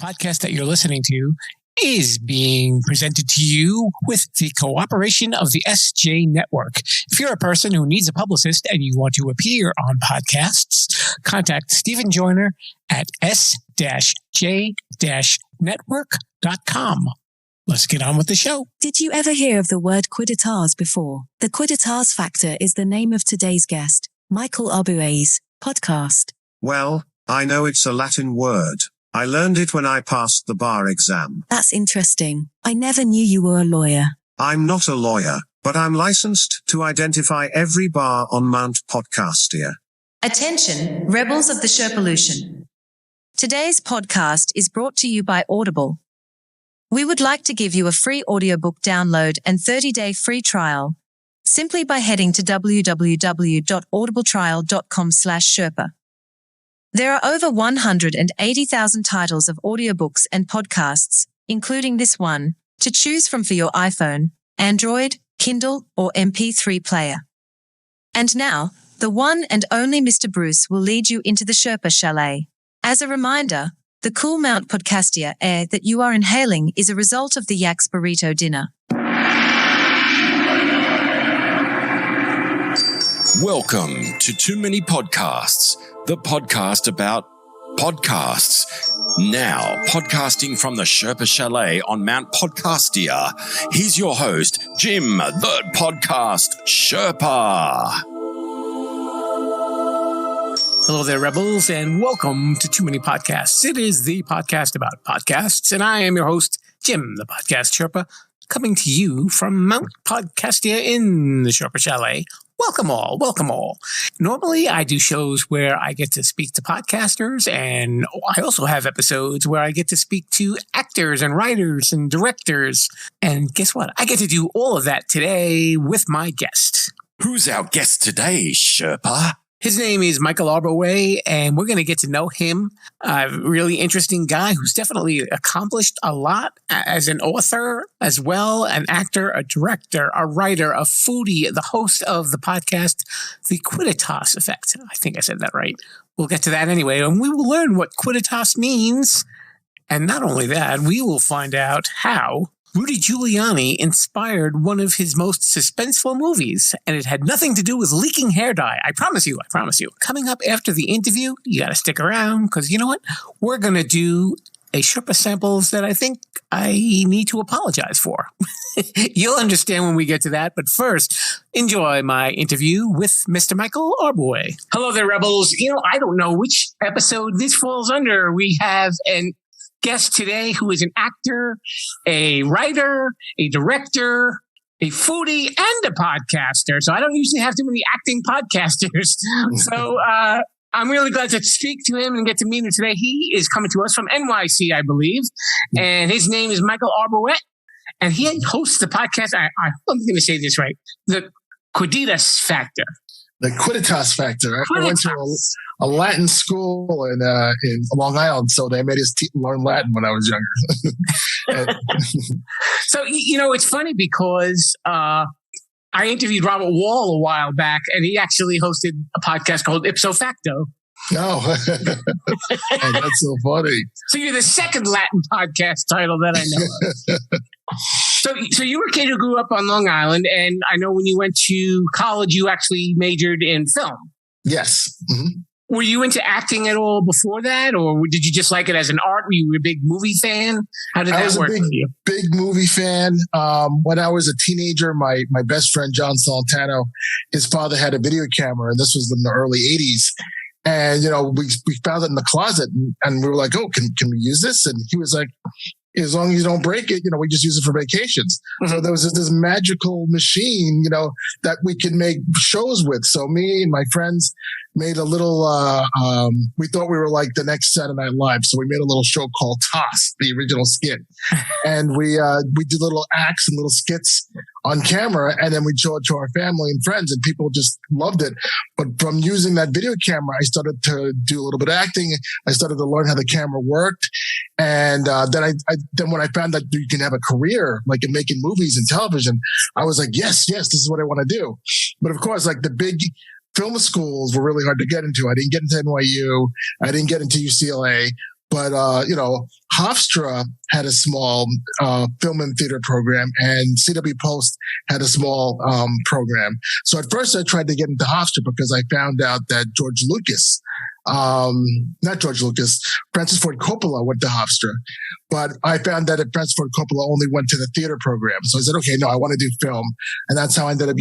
podcast that you're listening to is being presented to you with the cooperation of the SJ Network. If you're a person who needs a publicist and you want to appear on podcasts, contact Stephen Joyner at s-j-network.com. Let's get on with the show. Did you ever hear of the word Quidditas before? The Quidditas Factor is the name of today's guest, Michael Arbouet's podcast. Well, I know it's a Latin word. I learned it when I passed the bar exam. That's interesting. I never knew you were a lawyer. I'm not a lawyer, but I'm licensed to identify every bar on Mount Podcastia. Attention, rebels of the Sherpolution. Today's podcast is brought to you by Audible. We would like to give you a free audiobook download and 30-day free trial simply by heading to www.audibletrial.com/Sherpa. There are over 180,000 titles of audiobooks and podcasts, including this one, to choose from for your iPhone, Android, Kindle, or MP3 player. And now, the one and only Mr. Bruce will lead you into the Sherpa Chalet. As a reminder, the cool Mount Podcastia air that you are inhaling is a result of the Yak's Burrito dinner. Welcome to Too Many Podcasts, the podcast about podcasts. Now, podcasting from the Sherpa Chalet on Mount Podcastia, here's your host, Jim, the Podcast Sherpa. Hello there, rebels, and welcome to Too Many Podcasts. It is the podcast about podcasts, and I am your host, Jim, the Podcast Sherpa, coming to you from Mount Podcastia in the Sherpa Chalet. Welcome all, welcome all. Normally, I do shows where I get to speak to podcasters, and I also have episodes where I get to speak to actors and writers and directors. And guess what? I get to do all of that today with my guest. Who's our guest today, Sherpa? His name is Michael Arbouet, and we're going to get to know him. A really interesting guy who's definitely accomplished a lot as an author as well, an actor, a director, a writer, a foodie, the host of the podcast, The Quidditas Effect. I think I said that right. We'll get to that anyway, and we will learn what Quidditas means. And not only that, we will find out how Rudy Giuliani inspired one of his most suspenseful movies, and it had nothing to do with leaking hair dye. I promise you. Coming up after the interview, you got to stick around, because you know what? We're going to do a Sherpa samples that I think I need to apologize for. You'll understand when we get to that, but first, enjoy my interview with Mr. Michael Arbouet. Hello there, rebels. I don't know which episode this falls under. We have an guest today who is an actor, a writer, a director, a foodie, and a podcaster. So I don't usually have too many acting podcasters. So I'm really glad to speak to him and get to meet him today. He is coming to us from NYC, I believe. And his name is Michael Arbouet. And he hosts the podcast. I'm going to say this right. The Quidditas Factor. The Quidditas Factor. I went to a Latin school in Long Island, so they made us learn Latin when I was younger. So, it's funny because I interviewed Robert Wall a while back, and he actually hosted a podcast called Ipso Facto. No, that's so funny. So you're the second Latin podcast title that I know of. So you were a kid who grew up on Long Island, and I know when you went to college, you actually majored in film. Yes. Mm-hmm. Were you into acting at all before that, or did you just like it as an art? Were you a big movie fan? How did that work for you? Big movie fan. When I was a teenager, my best friend, John Saltano, his father had a video camera, and this was in the early 80s. And, we found it in the closet, and we were like, oh, can we use this? And he was like, as long as you don't break it, we just use it for vacations. Mm-hmm. So there was this magical machine, that we could make shows with. So me and my friends made a little, we thought we were like the next Saturday Night Live. So we made a little show called Toss, the original skit. And we did little acts and little skits on camera, and then we'd show it to our family and friends, and people just loved it. But from using that video camera, I started to do a little bit of acting. I started to learn how the camera worked. And then when I found that you can have a career like in making movies and television, I was like, yes, this is what I want to do. But of course, like the big film schools were really hard to get into. I didn't get into NYU. I didn't get into UCLA. But, Hofstra had a small film and theater program, and CW Post had a small program. So at first I tried to get into Hofstra because I found out that Francis Ford Coppola went to Hofstra. But I found that Francis Ford Coppola only went to the theater program. So I said, okay, no, I want to do film. And that's how I ended up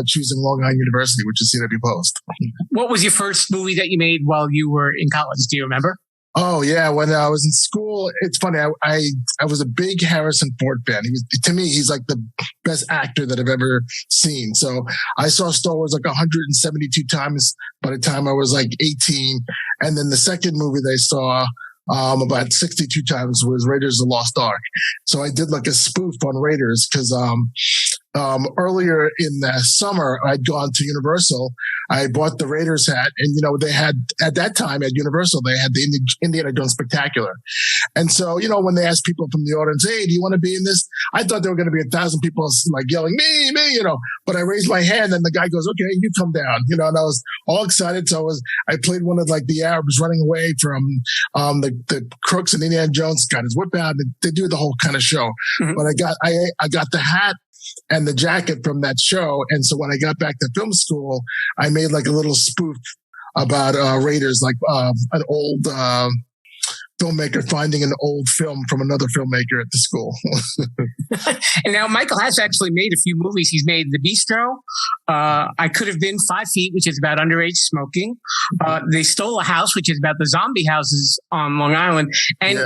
choosing Long Island University, which is CW Post. What was your first movie that you made while you were in college? Do you remember? Oh yeah, when I was in school, it's funny. I was a big Harrison Ford fan. To me, he's like the best actor that I've ever seen. So I saw Star Wars like 172 times by the time I was like 18, and then the second movie they saw about 62 times was Raiders of the Lost Ark. So I did like a spoof on Raiders because earlier in the summer I'd gone to Universal. I bought the Raiders hat, and they had at that time at Universal they had the Indiana Jones Spectacular, and so when they asked people from the audience, "Hey, do you want to be in this?" I thought there were going to be 1,000 people like yelling me, but I raised my hand, and the guy goes, "Okay, you come down," and I was all excited. So I played one of like the Arabs running away from the crooks, and Indiana Jones got his whip out. They do the whole kind of show, but I got the hat and the jacket from that show. And so when I got back to film school, I made like a little spoof about Raiders, like an old filmmaker finding an old film from another filmmaker at the school. And now Michael has actually made a few movies. He's made The Bistro, I Could Have Been 5 Feet, which is about underage smoking. They Stole a House, which is about the zombie houses on Long Island. And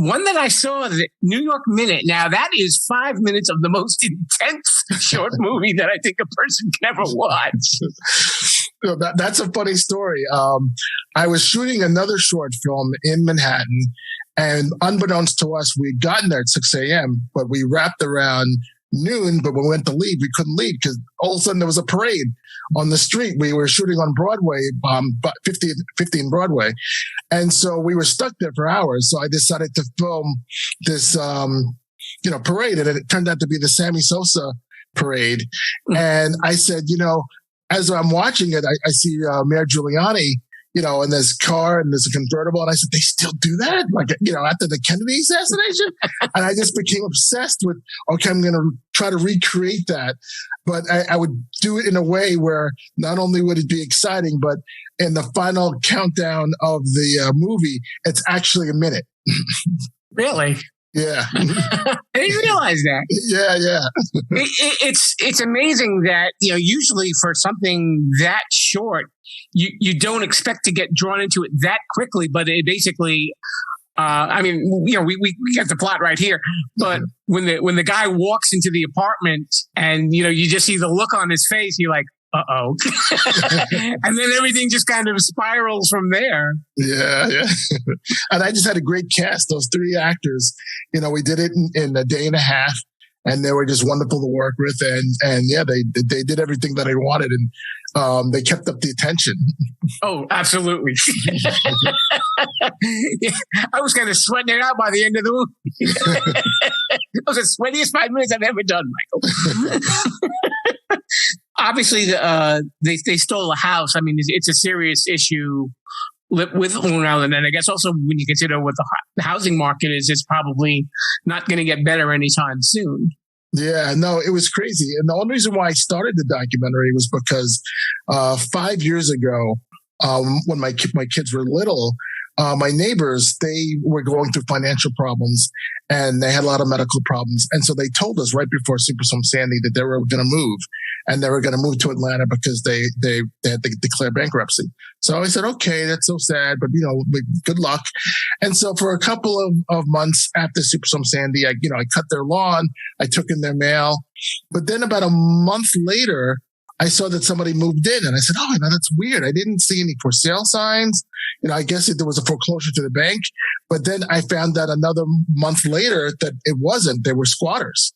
one that I saw, the New York Minute. Now, that is 5 minutes of the most intense short movie that I think a person can ever watch. That's a funny story. I was shooting another short film in Manhattan, and unbeknownst to us, we'd gotten there at 6 a.m., but we wrapped around noon. But when we went to leave, we couldn't leave because all of a sudden there was a parade on the street. We were shooting on Broadway, 15 Broadway. And so we were stuck there for hours. So I decided to film this, parade. And it turned out to be the Sammy Sosa parade. And I said, as I'm watching it, I see Mayor Giuliani, in this car, and there's a convertible. And I said, they still do that? Like, after the Kennedy assassination? And I just became obsessed with, okay, I'm going to try to recreate that. But I would do it in a way where not only would it be exciting, but in the final countdown of the movie, it's actually a minute. Really? Yeah. I didn't realize that. Yeah. It's amazing that, usually for something that short, you don't expect to get drawn into it that quickly, but it basically, we get the plot right here, but when the guy walks into the apartment and, you just see the look on his face, you're like, uh-oh. And then everything just kind of spirals from there. Yeah. And I just had a great cast. Those 3 actors, we did it in a day and a half, and they were just wonderful to work with. And yeah, they did everything that I wanted, and they kept up the attention. Oh, absolutely. Yeah, I was kind of sweating it out by the end of the movie. It was the sweatiest 5 minutes I've ever done, Michael. Obviously, they stole a house. I mean, it's a serious issue with Long Island, and I guess also when you consider what the housing market is, it's probably not going to get better anytime soon. Yeah, no, it was crazy. And the only reason why I started the documentary was because 5 years ago, when my kids were little, my neighbors, they were going through financial problems, and they had a lot of medical problems. And so they told us right before Superstorm Sandy that they were going to move, and they were going to move to Atlanta because they had to declare bankruptcy. So I said, okay, that's so sad, but good luck. And so for a couple of months after Superstorm Sandy, I cut their lawn, I took in their mail, but then about a month later, I saw that somebody moved in, and I said, oh, that's weird. I didn't see any for sale signs. I guess there was a foreclosure to the bank, but then I found out another month later that it wasn't. They were squatters.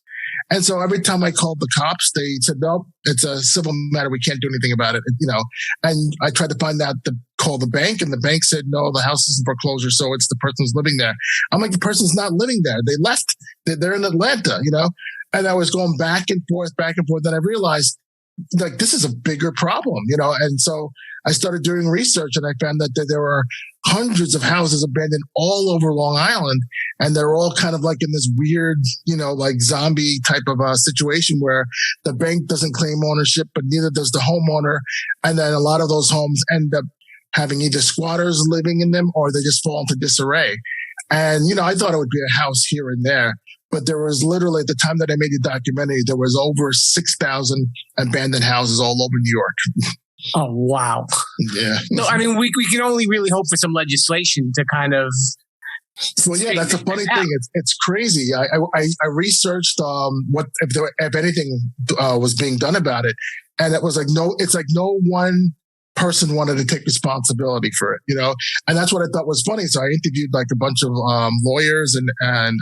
And so every time I called the cops, they said, no, it's a civil matter. We can't do anything about it. And I tried to find out to call the bank, and the bank said, no, the house is in foreclosure. So it's the person who's living there. I'm like, the person's not living there. They left. They're in Atlanta, and I was going back and forth. Then I realized, like, this is a bigger problem, and so I started doing research and I found that there were hundreds of houses abandoned all over Long Island. And they're all kind of like in this weird, like zombie type of situation where the bank doesn't claim ownership, but neither does the homeowner. And then a lot of those homes end up having either squatters living in them or they just fall into disarray. And, I thought it would be a house here and there. But there was literally, at the time that I made the documentary, there was over 6,000 abandoned houses all over New York. Oh, wow. Yeah. No, I mean, we can only really hope for some legislation to kind of. Well, yeah, that's a funny thing. It's crazy. I researched what if anything was being done about it, and it was like no one person wanted to take responsibility for it, and that's what I thought was funny. So I interviewed like a bunch of lawyers and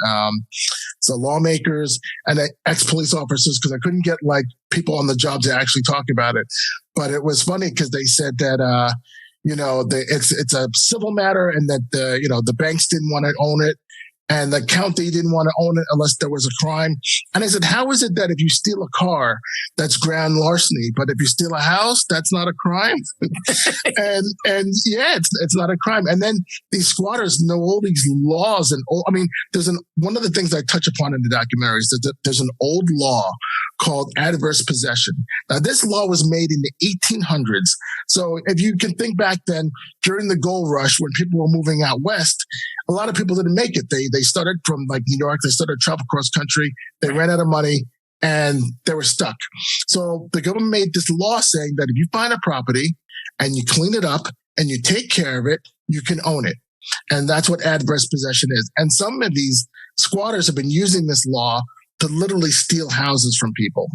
so lawmakers and ex-police officers because I couldn't get like people on the job to actually talk about it. But it was funny because they said that it's a civil matter and that the banks didn't want to own it. And the county didn't want to own it unless there was a crime. And I said, how is it that if you steal a car, that's grand larceny, but if you steal a house, that's not a crime? and yeah, it's not a crime. And then these squatters know all these laws and one of the things I touch upon in the documentary is that there's an old law called adverse possession. Now, this law was made in the 1800s. So if you can think back then, during the gold rush, when people were moving out west, a lot of people didn't make it. They started from like New York. They started to travel cross country. They ran out of money and they were stuck. So the government made this law saying that if you find a property and you clean it up and you take care of it, you can own it. And that's what adverse possession is. And some of these squatters have been using this law to literally steal houses from people.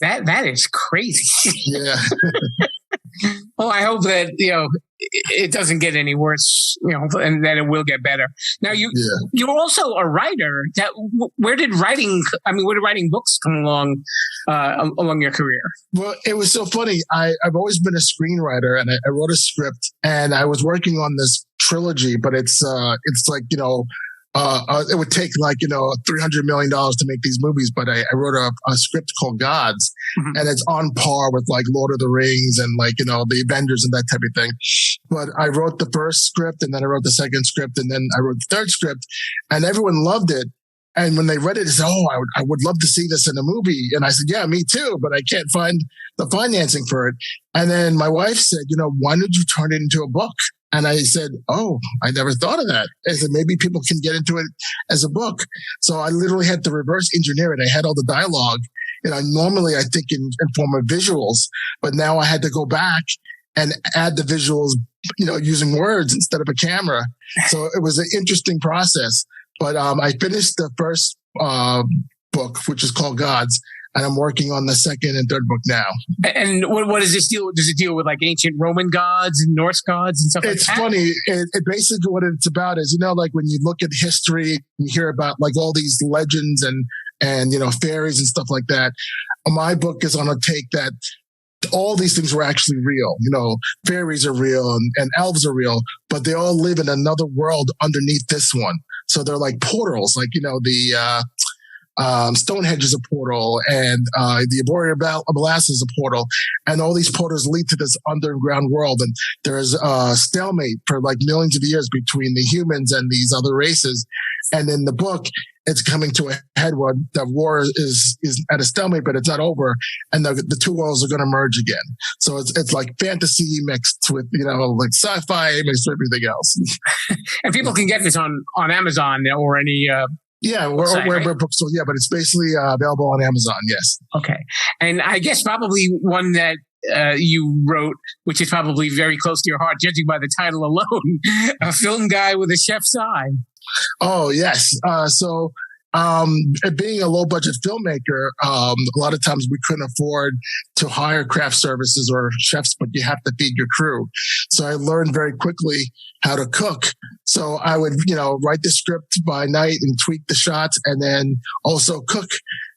That is crazy. Yeah. Well, I hope that, it doesn't get any worse, and that it will get better. Now, you're also a writer. Where did writing books come along your career? Well, it was so funny. I've always been a screenwriter, and I wrote a script, and I was working on this trilogy, but it's like, it would take like, $300 million to make these movies, but I wrote a script called Gods, mm-hmm. and it's on par with like Lord of the Rings and like, the Avengers and that type of thing. But I wrote the first script and then I wrote the second script and then I wrote the third script and everyone loved it. And when they read it, they said, "Oh, I would love to see this in a movie." And I said, "Yeah, me too, but I can't find the financing for it." And then my wife said, "Why don't you turn it into a book?" And I said, "Oh, I never thought of that." I said, maybe people can get into it as a book. So I literally had to reverse engineer it. I had all the dialogue. Normally I think in form of visuals, but now I had to go back and add the visuals, using words instead of a camera. So it was an interesting process. But I finished the first book, which is called Gods, and I'm working on the second and third book now. And what does this deal? Does it deal with like ancient Roman gods and Norse gods and stuff like that? It's funny. It basically what it's about is, like when you look at history, you hear about like all these legends and fairies and stuff like that. My book is on a take that all these things were actually real. Fairies are real and elves are real, but they all live in another world underneath this one. So they're like portals, like, the Stonehenge is a portal and the Arboreal Blast is a portal. And all these portals lead to this underground world. And there's a stalemate for like millions of years between the humans and these other races. And in the book, it's coming to a head where the war is at a stalemate, but it's not over. And the two worlds are going to merge again. So it's like fantasy mixed with, like sci-fi mixed with everything else. And people can get this on Amazon or any, yeah, wherever books sold. Yeah, but it's basically available on Amazon. Yes. Okay. And I guess probably one that you wrote, which is probably very close to your heart, judging by the title alone, A Film Guy with a Chef's Eye. Oh, yes. So being a low budget filmmaker, a lot of times we couldn't afford to hire craft services or chefs, but you have to feed your crew. So I learned very quickly how to cook. So I would, write the script by night and tweak the shots and then also cook.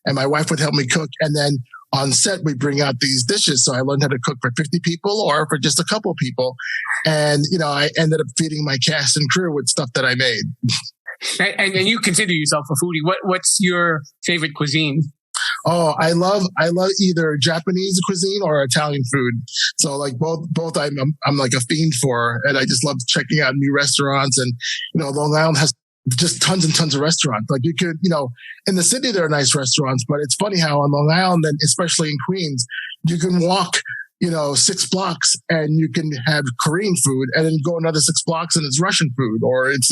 And my wife would help me cook. And then on set, we bring out these dishes. So I learned how to cook for 50 people or for just a couple of people. And, I ended up feeding my cast and crew with stuff that I made. And you consider yourself a foodie. What's your favorite cuisine? Oh, I love either Japanese cuisine or Italian food. So like both I'm like a fiend for, and I just love checking out new restaurants. And Long Island has just tons and tons of restaurants. Like you could, in the city there are nice restaurants, but it's funny how on Long Island, and especially in Queens, you can walk 6 blocks and you can have Korean food, and then go another 6 blocks and it's Russian food, or it's,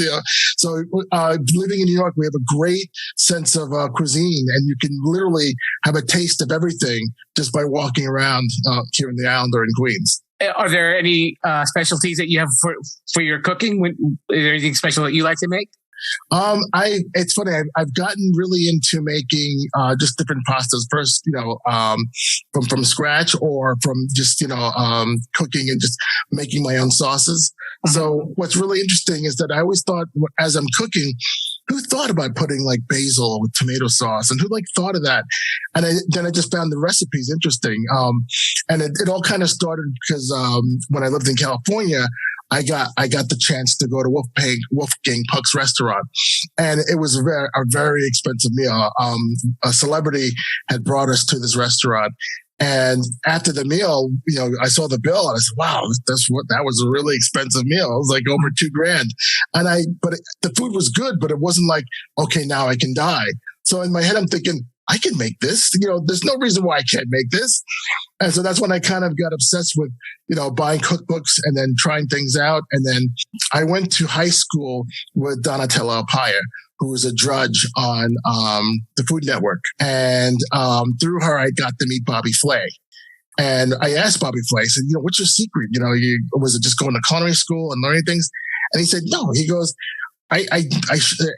so living in New York, we have a great sense of cuisine, and you can literally have a taste of everything just by walking around here in the island or in Queens. Are there any specialties that you have for your cooking? Is there anything special that you like to make? It's funny. I've gotten really into making just different pastas. First, from scratch, or from just cooking and just making my own sauces. So what's really interesting is that I always thought, as I'm cooking, who thought about putting like basil with tomato sauce, and who thought of that? And then I just found the recipes interesting. And it all kind of started because when I lived in California, I got the chance to go to Wolfgang Puck's restaurant, and it was a very expensive meal. A celebrity had brought us to this restaurant, and after the meal, I saw the bill and I said, "Wow, that was a really expensive meal. It was like over $2,000." But the food was good, but it wasn't like, okay, now I can die. So in my head, I'm thinking, I can make this. There's no reason why I can't make this. And so that's when I kind of got obsessed with, buying cookbooks and then trying things out. And then I went to high school with Donatella Apaya, who was a drudge on the Food Network. And through her, I got to meet Bobby Flay. And I asked Bobby Flay, I said, what's your secret? Was it just going to culinary school and learning things? And he said, no. He goes, I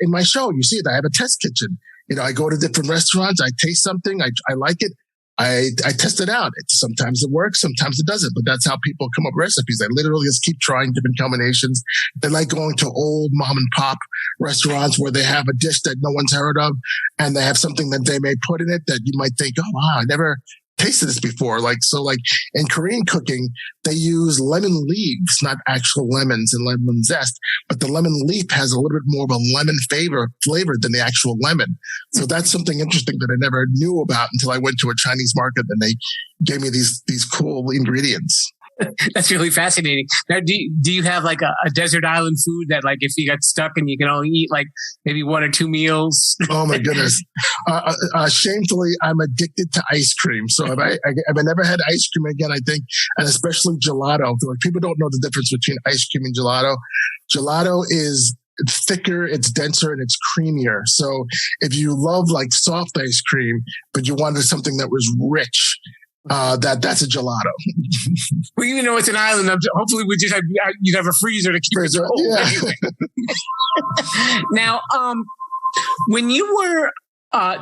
in my show, you see it, I have a test kitchen. I go to different restaurants, I taste something, I like it, I test it out. Sometimes it works, sometimes it doesn't, but that's how people come up with recipes. They literally just keep trying different combinations. They like going to old mom and pop restaurants where they have a dish that no one's heard of, and they have something that they may put in it that you might think, oh wow, I never tasted this before. Like in Korean cooking, they use lemon leaves, not actual lemons and lemon zest, but the lemon leaf has a little bit more of a lemon flavor than the actual lemon. So that's something interesting that I never knew about until I went to a Chinese market and they gave me these cool ingredients. That's really fascinating. Now, do you have like a desert island food that, like, if you got stuck and you can only eat like maybe 1 or 2 meals? Oh my goodness! Shamefully, I'm addicted to ice cream. So if I never had ice cream again, I think, and especially gelato. Like, people don't know the difference between ice cream and gelato. Gelato is thicker, it's denser, and it's creamier. So if you love like soft ice cream, but you wanted something that was rich, that's a gelato. Well, even though it's an island, hopefully you'd have a freezer to keep it cold. Yeah. Anyway. Now, when you were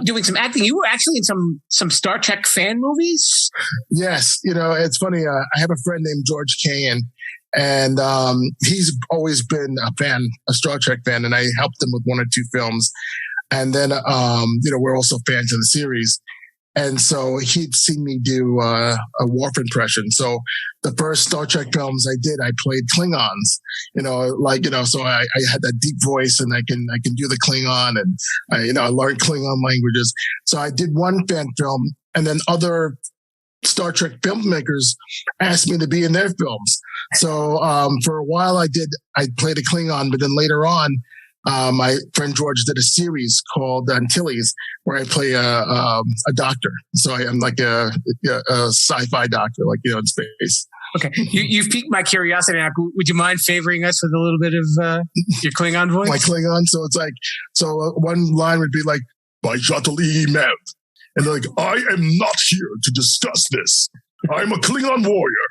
doing some acting, you were actually in some Star Trek fan movies. Yes, it's funny. I have a friend named George Cahan, and he's always been a Star Trek fan, and I helped him with 1 or 2 films. And then, we're also fans of the series. And so he'd seen me do a Worf impression. So the first Star Trek films I did, I played Klingons. So I had that deep voice, and I can do the Klingon, and I learned Klingon languages. So I did 1 fan film, and then other Star Trek filmmakers asked me to be in their films. So for a while I played a Klingon, but then later on, my friend George did a series called Antilles, where I play a doctor. So I am like a sci-fi doctor, like, in space. Okay. You've piqued my curiosity. Would you mind favoring us with a little bit of your Klingon voice? My Klingon. So it's like, one line would be like, "By Jatali Mev." And they're like, "I am not here to discuss this. I'm a Klingon warrior."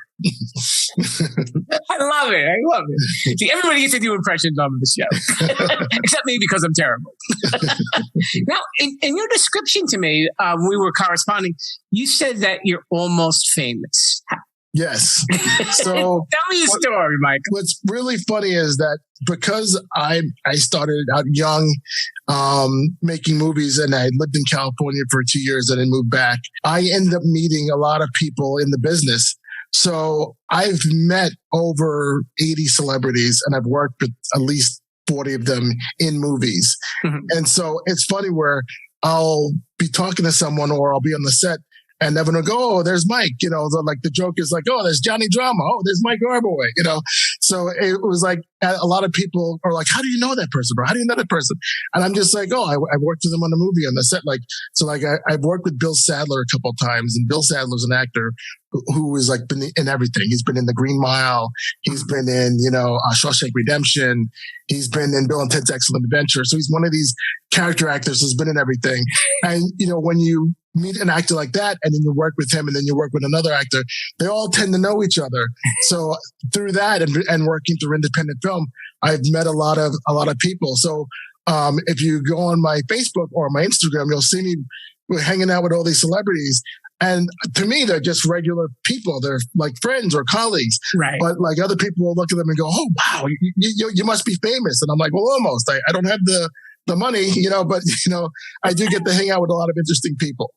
I love it. See, everybody gets to do impressions on the show, except me, because I'm terrible. Now, in your description to me, when we were corresponding, you said that you're almost famous. Yes. So tell me a story, Mike. What's really funny is that because I started out young, making movies, and I lived in California for 2 years and then moved back, I ended up meeting a lot of people in the business. So I've met over 80 celebrities, and I've worked with at least 40 of them in movies. Mm-hmm. And so it's funny where I'll be talking to someone or I'll be on the set and everyone will go, oh, there's Mike. Like the joke is like, oh, there's Johnny Drama. Oh, there's Mike Arbouet, So it was like a lot of people are like, how do you know that person, bro? How do you know that person? And I'm just like, oh, I worked with them on a movie on the set. I've worked with Bill Sadler a couple of times, and Bill Sadler's an actor who has like been in everything. He's been in The Green Mile. He's been in, Shawshank Redemption. He's been in Bill and Ted's Excellent Adventure. So he's one of these character actors who's been in everything. And, when you meet an actor like that and then you work with him and then you work with another actor, they all tend to know each other. So through that and working through independent film, I've met a lot of people. So if you go on my Facebook or my Instagram, you'll see me hanging out with all these celebrities. And to me, they're just regular people. They're like friends or colleagues. Right. But like other people will look at them and go, oh, wow, you must be famous. And I'm like, well, almost. I don't have the money, but, I do get to hang out with a lot of interesting people.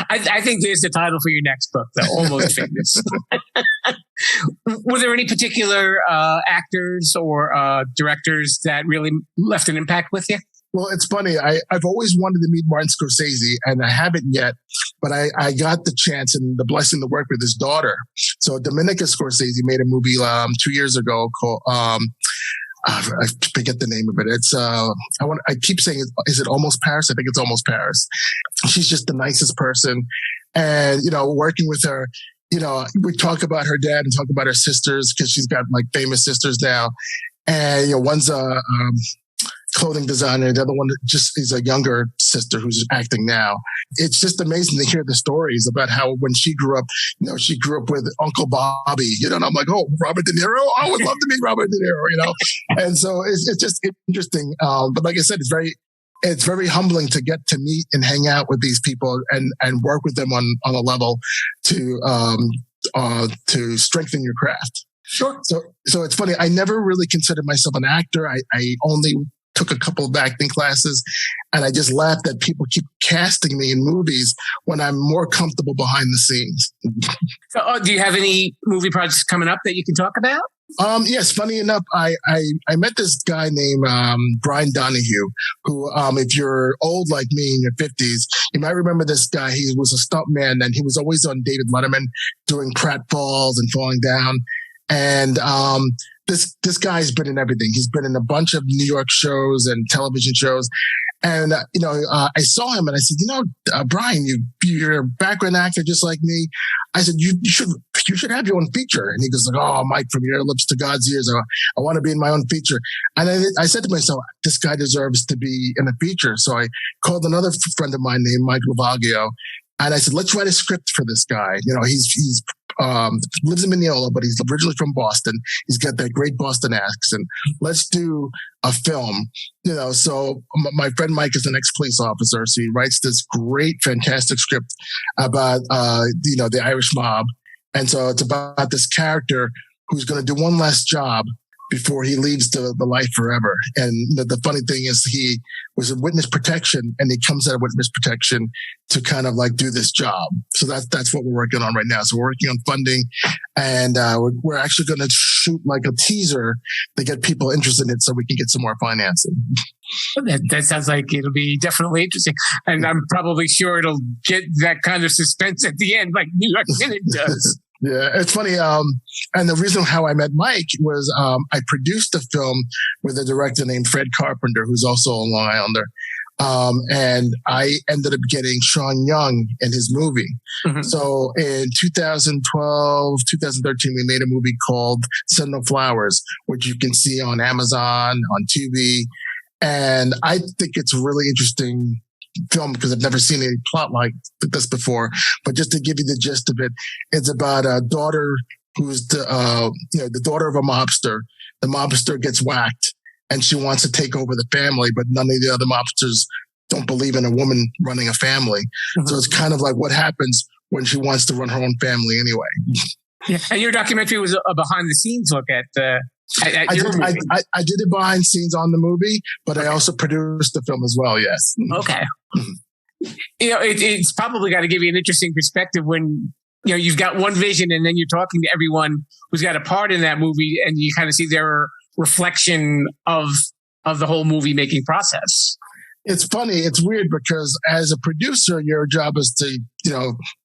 I think there's the title for your next book, though, Almost Famous. Were there any particular actors or directors that really left an impact with you? Well, it's funny. I've always wanted to meet Martin Scorsese, and I haven't yet, but I got the chance and the blessing to work with his daughter. So Dominica Scorsese made a movie 2 years ago called I forget the name of it. It's I keep saying, is it Almost Paris? I think it's Almost Paris. She's just the nicest person, and working with her, we talk about her dad and talk about her sisters because she's got like famous sisters now, and one's a clothing designer. The other one just is a younger sister who's acting now. It's just amazing to hear the stories about how when she grew up, she grew up with Uncle Bobby, and I'm like, oh, Robert De Niro. I would love to meet Robert De Niro, And so it's just interesting. But like I said, it's very humbling to get to meet and hang out with these people and work with them on a level to strengthen your craft. Sure. So it's funny. I never really considered myself an actor. I only took a couple of acting classes, and I just laughed that people keep casting me in movies when I'm more comfortable behind the scenes. So, do you have any movie projects coming up that you can talk about? Yes, funny enough, I met this guy named Brian Donahue, who, if you're old like me in your 50s, you might remember this guy. He was a stuntman, and he was always on David Letterman doing pratfalls and falling down. And this guy's been in everything. He's been in a bunch of New York shows and television shows. And, I saw him and I said, Brian, you're a background actor just like me. I said, you should have your own feature. And he goes like, oh, Mike, from your lips to God's ears. I want to be in my own feature. And I said to myself, this guy deserves to be in a feature. So I called another friend of mine named Mike Lavaggio. And I said, let's write a script for this guy. He's lives in Mineola, but he's originally from Boston. He's got that great Boston accent. Let's do a film. So my friend Mike is an ex-police officer. So he writes this great, fantastic script about, the Irish mob. And so it's about this character who's going to do one last job before he leaves the life forever. And the funny thing is he was in witness protection, and he comes out of witness protection to kind of like do this job. So that's what we're working on right now. So we're working on funding, and we're actually going to shoot like a teaser to get people interested in it so we can get some more financing. That sounds like it'll be definitely interesting. And I'm probably sure it'll get that kind of suspense at the end like New York Minute does. Yeah, it's funny. And the reason how I met Mike was I produced a film with a director named Fred Carpenter, who's also a Long Islander. And I ended up getting Sean Young in his movie. Mm-hmm. So in 2012, 2013, we made a movie called Send No Flowers, which you can see on Amazon, on TV. And I think it's a really interesting film because I've never seen any plot like this before. But just to give you the gist of it, it's about a daughter who's the daughter of a mobster. The mobster gets whacked, and she wants to take over the family, but none of the other mobsters don't believe in a woman running a family. Mm-hmm. So it's kind of like what happens when she wants to run her own family anyway. Yeah, and your documentary was a behind-the-scenes look at I did it behind scenes on the movie, but I also produced the film as well. Yes. Okay. It's probably got to give you an interesting perspective when you've got one vision and then you're talking to everyone who's got a part in that movie, and you kind of see their reflection of the whole movie making process. It's funny. It's weird because as a producer, your job is to,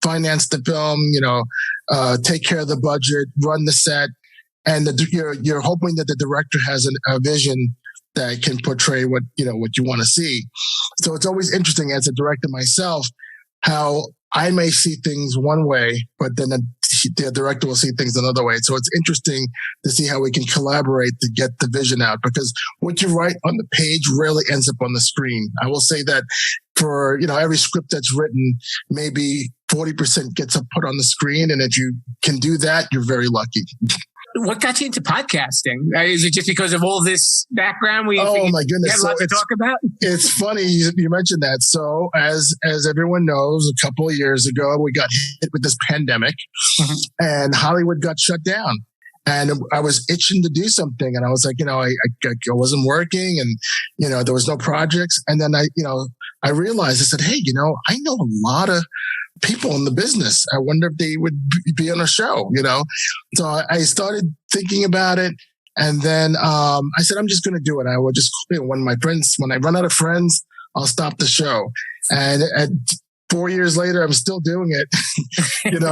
finance the film, take care of the budget, run the set. And you're hoping that the director has a vision that can portray what you want to see. So it's always interesting as a director myself, how I may see things one way, but then the director will see things another way. So it's interesting to see how we can collaborate to get the vision out, because what you write on the page rarely ends up on the screen. I will say that for, every script that's written, maybe 40% gets put on the screen. And if you can do that, you're very lucky. What got you into podcasting? Is it just because of all this background? Oh my goodness! You had a lot to talk about. It's funny you mentioned that. So as everyone knows, a couple of years ago, we got hit with this pandemic, and Hollywood got shut down. And I was itching to do something, and I was like, I wasn't working, and there was no projects. And then I realized, I said, hey, I know a lot of people in the business. I wonder if they would be on a show, So I started thinking about it. And then I said, I'm just going to do it. I will just, when I run out of friends, I'll stop the show. And 4 years later, I'm still doing it,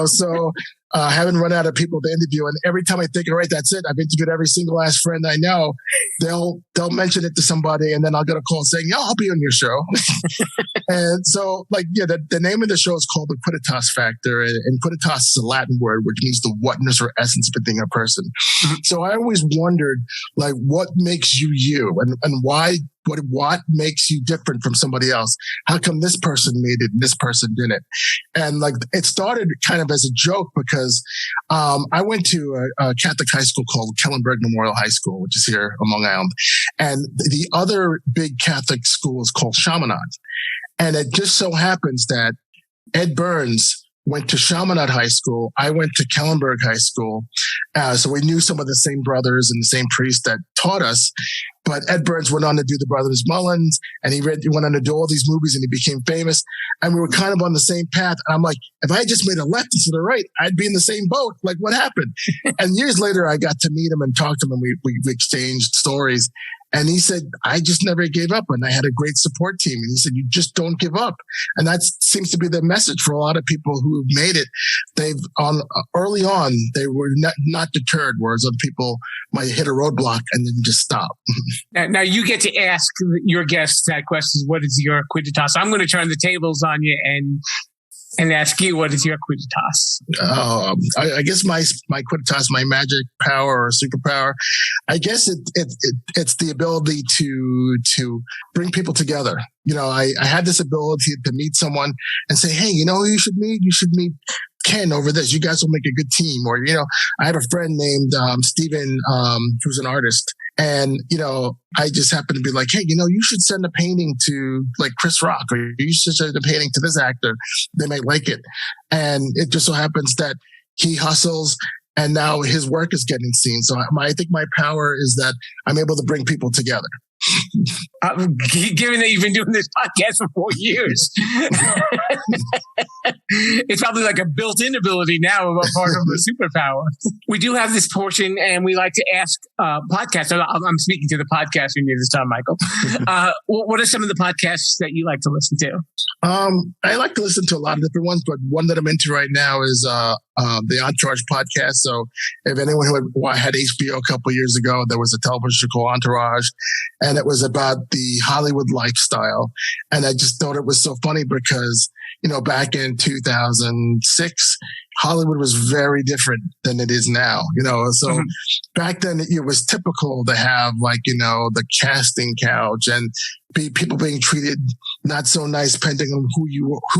So I haven't run out of people to interview. And every time I think, all right, that's it. I've interviewed every single last friend I know. They'll mention it to somebody, and then I'll get a call saying, I'll be on your show. And so the name of the show is called the Quidditas Factor. And Quidditas is a Latin word, which means the whatness or essence of a thing or person. So I always wondered, what makes you you, and why, what makes you different from somebody else? How come this person made it and this person didn't? And it started kind of as a joke because I went to a Catholic high school called Kellenberg Memorial High School, which is here on Long Island. And the other big Catholic school is called Chaminade. And it just so happens that Ed Burns went to Chaminade High School. I went to Kellenberg High School. So we knew some of the same brothers and the same priests that taught us. But Ed Burns went on to do The Brothers Mullins, and he went on to do all these movies, and he became famous. And we were kind of on the same path. And I'm like, if I just made a left instead of right, I'd be in the same boat. What happened? And years later, I got to meet him and talk to him, and we exchanged stories. And he said, I just never gave up. And I had a great support team. And he said, you just don't give up. And that seems to be the message for a lot of people who have made it. Early on, they were not deterred, whereas other people might hit a roadblock and then just stop. Now you get to ask your guests that question, what is your Quidditas? I'm going to turn the tables on you and ask you, what is your Quidditas? I guess my Quidditas, my magic power or superpower, I guess it's the ability to bring people together. I had this ability to meet someone and say, hey, who you should meet? You should meet Ken over this. You guys will make a good team. Or, I have a friend named Steven, who's an artist. And, I just happen to be like, hey, you should send a painting to Chris Rock, or you should send a painting to this actor. They might like it. And it just so happens that he hustles, and now his work is getting seen. So I think my power is that I'm able to bring people together. Given that you've been doing this podcast for 4 years, it's probably like a built-in ability now, a part of the superpower. We do have this portion, and we like to ask podcasts. I'm speaking to the podcaster near this time, Michael. What are some of the podcasts that you like to listen to? I like to listen to a lot of different ones, but one that I'm into right now is the Entourage podcast. So if anyone who had HBO a couple of years ago, there was a television show called Entourage, and it was about the Hollywood lifestyle. And I just thought it was so funny because, back in 2006, Hollywood was very different than it is now, so back then it was typical to have the casting couch and people being treated not so nice depending on who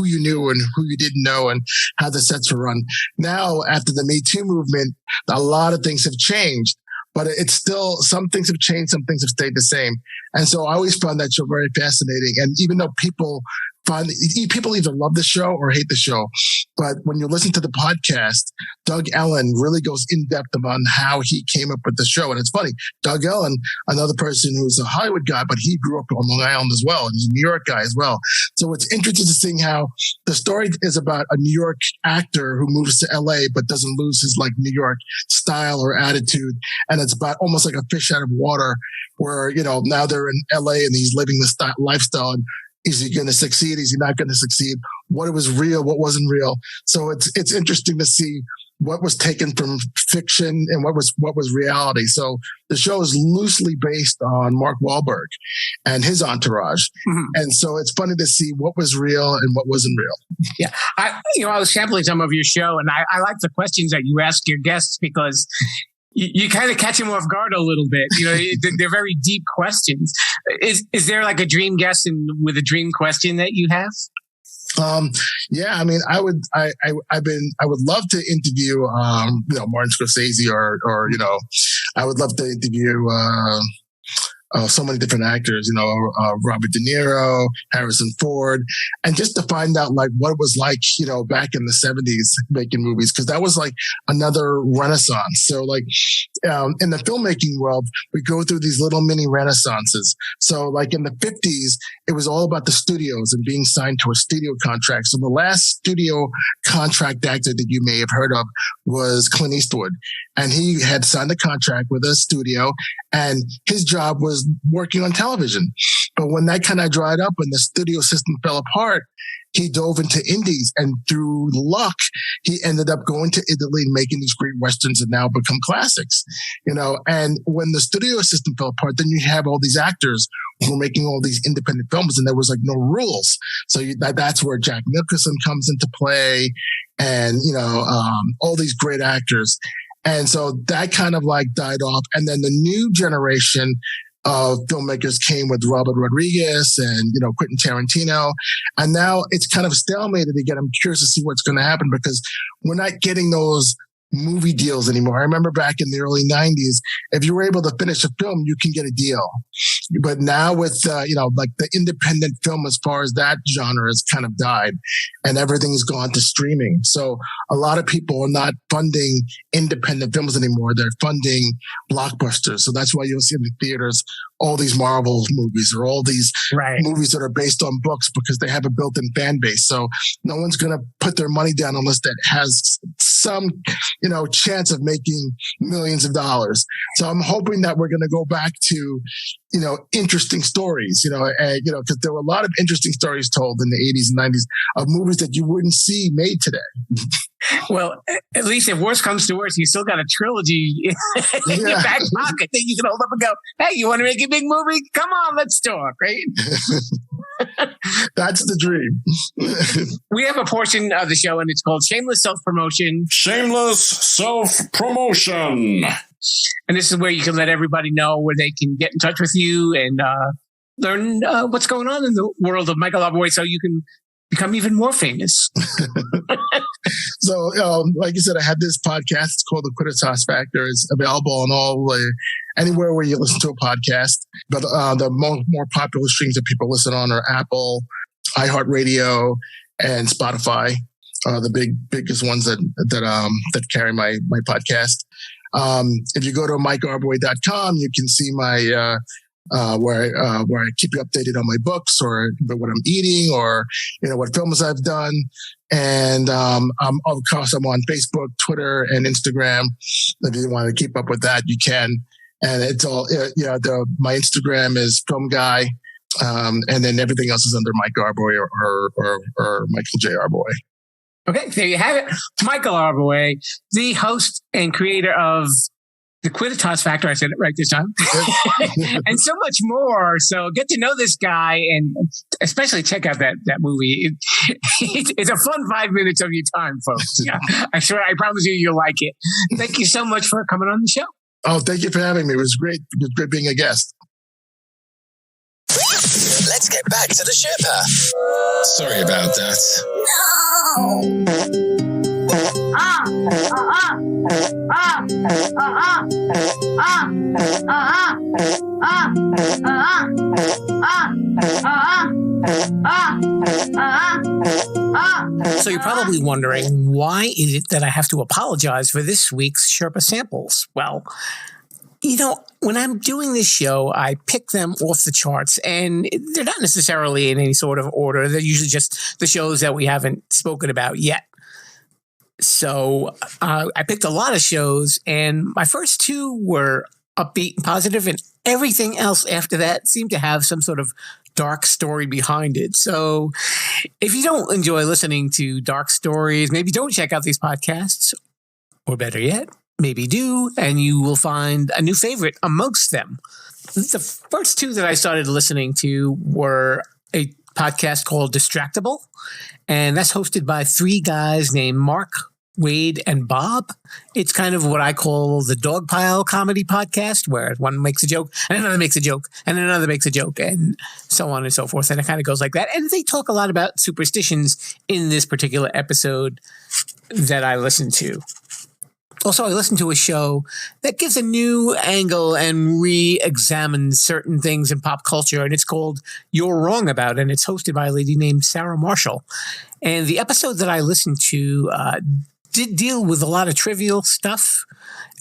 you knew and who you didn't know and how the sets were run. Now, after the Me Too movement, a lot of things have changed, but it's still, some things have changed, some things have stayed the same. And so I always found that show very fascinating. And even though people either love the show or hate the show, but when you listen to the podcast, Doug Ellen really goes in depth on how he came up with the show. And it's funny, Doug Ellen, another person who's a Hollywood guy, but he grew up on Long Island as well. And he's a New York guy as well. So it's interesting to see how the story is about a New York actor who moves to LA but doesn't lose his like New York style or attitude. And it's about almost like a fish out of water where, now they're in LA and he's living this lifestyle. And is he going to succeed? Is he not going to succeed? What was real? What wasn't real? So it's interesting to see what was taken from fiction and what was reality. So the show is loosely based on Mark Wahlberg and his entourage. Mm-hmm. And so it's funny to see what was real and what wasn't real. Yeah. I was sampling some of your show and I like the questions that you ask your guests because you kind of catch them off guard a little bit. They're very deep questions. Is there like a dream guest with a dream question that you have? Yeah, I mean, I would love to interview, Martin Scorsese or, I would love to interview, so many different actors, Robert De Niro, Harrison Ford, and just to find out like what it was like, back in the 70s making movies, because that was like another renaissance. So like, in the filmmaking world, we go through these little mini renaissances. So like in the 50s, it was all about the studios and being signed to a studio contract. So the last studio contract actor that you may have heard of was Clint Eastwood. And he had signed a contract with a studio and his job was working on television. But when that kind of dried up and the studio system fell apart, he dove into indies, and through luck, he ended up going to Italy and making these great Westerns that now become classics, and when the studio system fell apart, then you have all these actors who were making all these independent films and there was like no rules. So that's where Jack Nicholson comes into play and, all these great actors. And so that kind of like died off. And then the new generation of filmmakers came with Robert Rodriguez and, Quentin Tarantino. And now it's kind of stalemated again. I'm curious to see what's going to happen because we're not getting those movie deals anymore. I remember back in the early 90s, if you were able to finish a film, you can get a deal. But now with, like the independent film, as far as that genre has kind of died and everything's gone to streaming. So a lot of people are not funding independent films anymore. They're funding blockbusters. So that's why you'll see in the theaters all these Marvel movies or all these movies that are based on books because they have a built-in fan base. So no one's going to put their money down unless that has some, chance of making millions of dollars. So I'm hoping that we're going to go back to, interesting stories, because there were a lot of interesting stories told in the 80s and 90s of movies that you wouldn't see made today. Well, at least if worse comes to worse, you still got a trilogy in your back pocket that you can hold up and go, hey, you want to make a big movie? Come on, let's talk, right? That's the dream. We have a portion of the show and it's called Shameless Self-Promotion. Shameless Self-Promotion. And this is where you can let everybody know where they can get in touch with you and learn what's going on in the world of Michael Arbouet so you can become even more famous. So, like you said, I had this podcast. It's called The Quidditas Factor. It's available on anywhere where you listen to a podcast. But the more popular streams that people listen on are Apple, iHeartRadio, and Spotify. The biggest ones that carry my podcast. If you go to MikeArbouet.com, you can see my where I keep you updated on my books or what I'm eating or what films I've done. And of course I'm on Facebook, Twitter, and Instagram. If you want to keep up with that, you can. And it's all my Instagram is Film Guy, and then everything else is under Mike Arbouet or Michael J. Arbouet. Okay, there you have it. It's Michael Arbouet, the host and creator of The Quidditas Factor. I said it right this time. And so much more. So get to know this guy and especially check out that movie. It's a fun 5 minutes of your time, folks. Yeah, I promise you'll like it. Thank you so much for coming on the show. Oh, thank you for having me. It was great. It was great being a guest. Let's get back to the Sherpa. Sorry about that. So you're probably wondering, why is it that I have to apologize for this week's Sherpa samples? Well, When I'm doing this show, I pick them off the charts, and they're not necessarily in any sort of order. They're usually just the shows that we haven't spoken about yet. So I picked a lot of shows, and my first two were upbeat and positive, and everything else after that seemed to have some sort of dark story behind it. So if you don't enjoy listening to dark stories, maybe don't check out these podcasts, or better yet, maybe do, and you will find a new favorite amongst them. The first two that I started listening to were a podcast called Distractable, and that's hosted by three guys named Mark, Wade, and Bob. It's kind of what I call the dog pile comedy podcast, where one makes a joke and another makes a joke and another makes a joke and so on and so forth. And it kind of goes like that. And they talk a lot about superstitions in this particular episode that I listened to. Also, I listened to a show that gives a new angle and re-examines certain things in pop culture, and it's called You're Wrong About, and it's hosted by a lady named Sarah Marshall. And the episode that I listened to did deal with a lot of trivial stuff,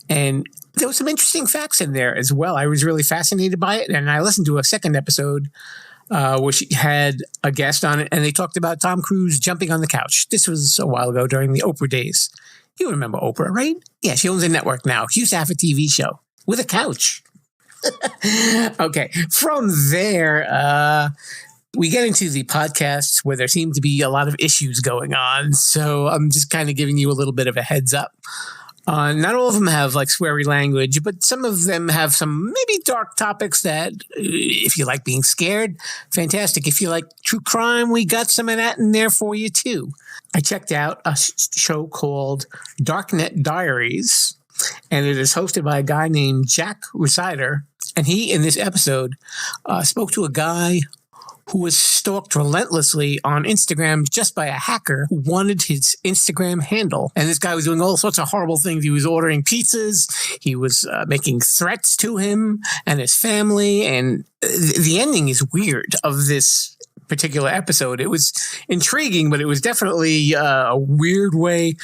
and there was some interesting facts in there as well. I was really fascinated by it, and I listened to a second episode where she had a guest on it, and they talked about Tom Cruise jumping on the couch. This was a while ago during the Oprah days. You remember Oprah, right? Yeah, she owns a network now. She used to have a TV show with a couch. Okay, from there, we get into the podcasts where there seem to be a lot of issues going on. So I'm just kind of giving you a little bit of a heads up. Not all of them have like sweary language, but some of them have some maybe dark topics that if you like being scared, fantastic. If you like true crime, we got some of that in there for you too. I checked out a show called Darknet Diaries, and it is hosted by a guy named Jack Resider. And he, in this episode, spoke to a guy who was stalked relentlessly on Instagram just by a hacker who wanted his Instagram handle. And this guy was doing all sorts of horrible things. He was ordering pizzas. He was making threats to him and his family. And the ending is weird of this particular episode. It was intriguing, but it was definitely a weird way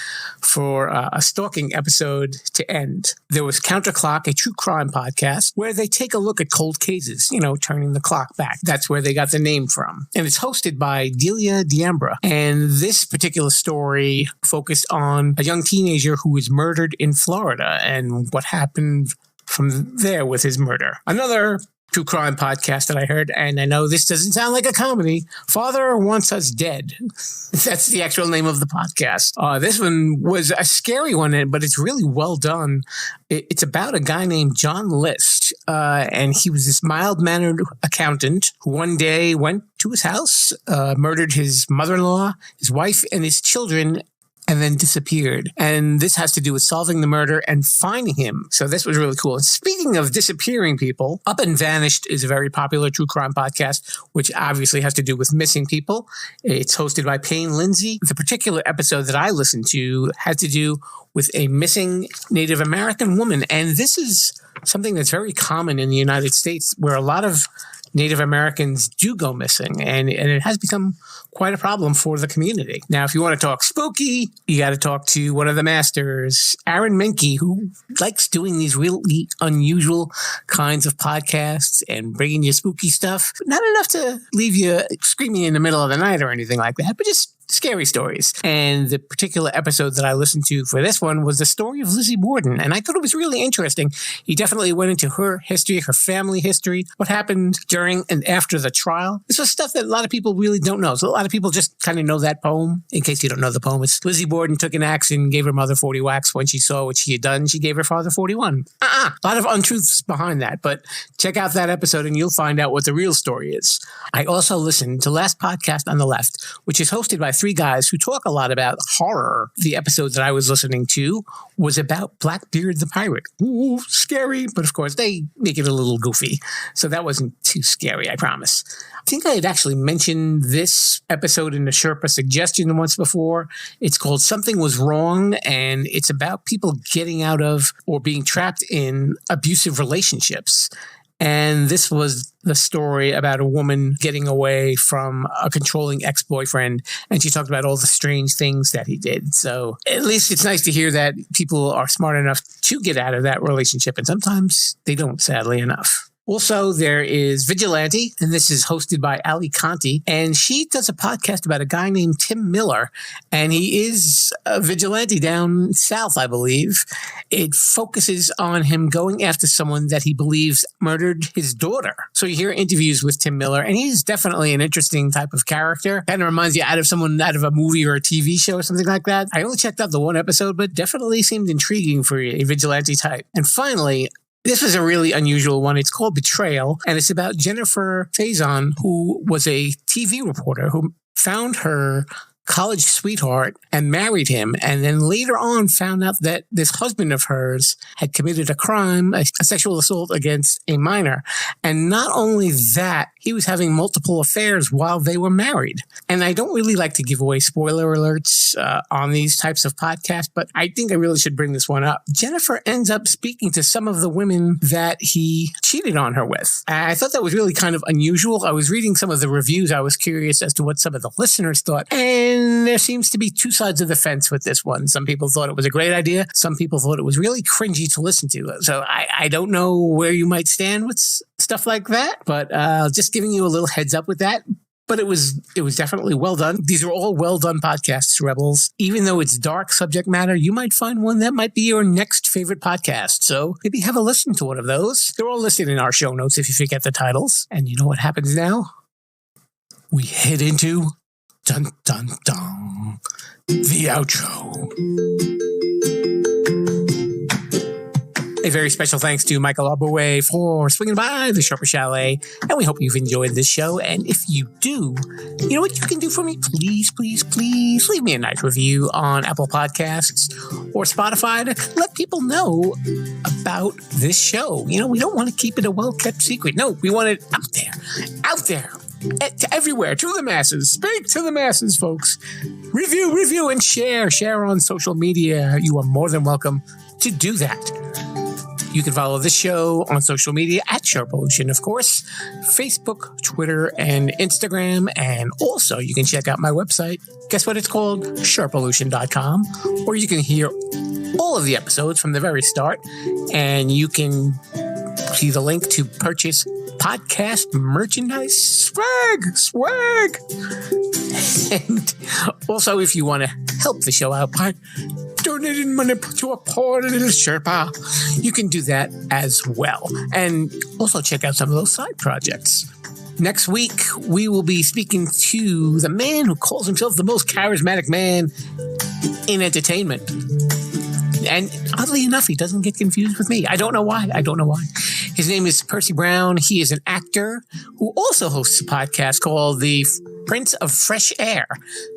for a stalking episode to end. There was Counterclock, a true crime podcast, where they take a look at cold cases, turning the clock back. That's where they got the name from. And it's hosted by Delia D'Ambra. And this particular story focused on a young teenager who was murdered in Florida and what happened from there with his murder. Another true crime podcast that I heard, and I know this doesn't sound like a comedy, Father Wants Us Dead. That's the actual name of the podcast. This one was a scary one, but it's really well done. It's about a guy named John List, and he was this mild-mannered accountant who one day went to his house, murdered his mother-in-law, his wife, and his children, and then disappeared. And this has to do with solving the murder and finding him. So this was really cool. And speaking of disappearing people, Up and Vanished is a very popular true crime podcast, which obviously has to do with missing people. It's hosted by Payne Lindsay. The particular episode that I listened to had to do with a missing Native American woman. And this is something that's very common in the United States, where a lot of Native Americans do go missing, and it has become quite a problem for the community. Now, if you want to talk spooky, you got to talk to one of the masters, Aaron Menke, who likes doing these really unusual kinds of podcasts and bringing you spooky stuff. Not enough to leave you screaming in the middle of the night or anything like that, but just scary stories. And the particular episode that I listened to for this one was the story of Lizzie Borden. And I thought it was really interesting. He definitely went into her history, her family history, what happened during and after the trial. This was stuff that a lot of people really don't know. So a lot of people just kind of know that poem. In case you don't know the poem, it's Lizzie Borden took an axe and gave her mother 40 whacks. When she saw what she had done, she gave her father 41. A lot of untruths behind that. But check out that episode and you'll find out what the real story is. I also listened to Last Podcast on the Left, which is hosted by three guys who talk a lot about horror. The episode that I was listening to was about Blackbeard the Pirate. Ooh, scary, but of course they make it a little goofy. So that wasn't too scary, I promise. I think I had actually mentioned this episode in the Sherpa suggestion once before. It's called Something Was Wrong, and it's about people getting out of or being trapped in abusive relationships. And this was the story about a woman getting away from a controlling ex-boyfriend. And she talked about all the strange things that he did. So at least it's nice to hear that people are smart enough to get out of that relationship. And sometimes they don't, sadly enough. Also, there is Vigilante, and this is hosted by Ali Conti, and she does a podcast about a guy named Tim Miller, and he is a vigilante down south, I believe. It focuses on him going after someone that he believes murdered his daughter. So you hear interviews with Tim Miller, and he's definitely an interesting type of character. Kind of reminds you out of a movie or a TV show or something like that. I only checked out the one episode, but definitely seemed intriguing for a vigilante type. And finally, this was a really unusual one. It's called Betrayal, and it's about Jennifer Faison, who was a TV reporter who found her college sweetheart and married him, and then later on found out that this husband of hers had committed a crime, a sexual assault against a minor. And not only that, he was having multiple affairs while they were married. And I don't really like to give away spoiler alerts on these types of podcasts, but I think I really should bring this one up. Jennifer ends up speaking to some of the women that he cheated on her with. I thought that was really kind of unusual. I was reading some of the reviews. I was curious as to what some of the listeners thought. And there seems to be two sides of the fence with this one. Some people thought it was a great idea. Some people thought it was really cringy to listen to. So I don't know where you might stand with stuff like that, but just giving you a little heads up with that. But it was definitely well done. These are all well done podcasts, Rebels. Even though it's dark subject matter, you might find one that might be your next favorite podcast. So maybe have a listen to one of those. They're all listed in our show notes if you forget the titles. And you know what happens now? We head into dun dun dun, the outro. A very special thanks to Michael Arbouet for swinging by the Sharper Chalet, and we hope you've enjoyed this show. And if you do, you know what you can do for me? Please, please, please leave me a nice review on Apple Podcasts or Spotify to let people know about this show. You know, we don't want to keep it a well-kept secret. No, we want it out there, to everywhere, to the masses. Speak to the masses, folks. Review, and share. Share on social media. You are more than welcome to do that. You can follow this show on social media at Sharpolution, of course, Facebook, Twitter, and Instagram. And also, you can check out my website. Guess what it's called? Sharpolution.com, where you can hear all of the episodes from the very start. And you can see the link to purchase podcast merchandise. Swag! And also, if you want to help the show out by donating money to a poor little Sherpa, you can do that as well. And also check out some of those side projects. Next week, we will be speaking to the man who calls himself the most charismatic man in entertainment. And oddly enough, he doesn't get confused with me. I don't know why. His name is Percy Brown. He is an actor who also hosts a podcast called The Prince of Fresh Air.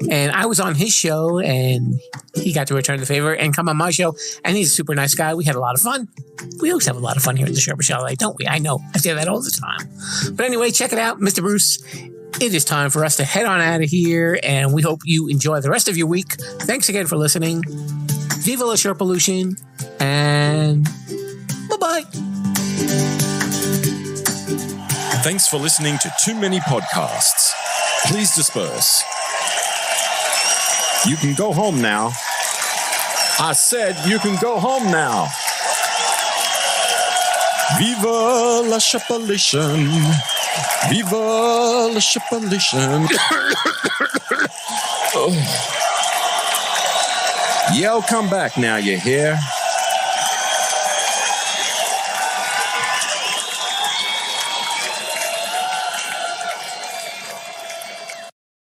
And I was on his show, and he got to return the favor and come on my show. And he's a super nice guy. We had a lot of fun. We always have a lot of fun here at the Sharper Chalet, don't we? I know. I say that all the time. But anyway, check it out, Mr. Bruce. It is time for us to head on out of here, and we hope you enjoy the rest of your week. Thanks again for listening. Viva la Sharpolution, and bye-bye. Thanks for listening to Too Many Podcasts. Please disperse. You can go home now. I said you can go home now. Viva la Sharpolution. Viva la Sharpolution. Oh. Yell, come back now, you hear?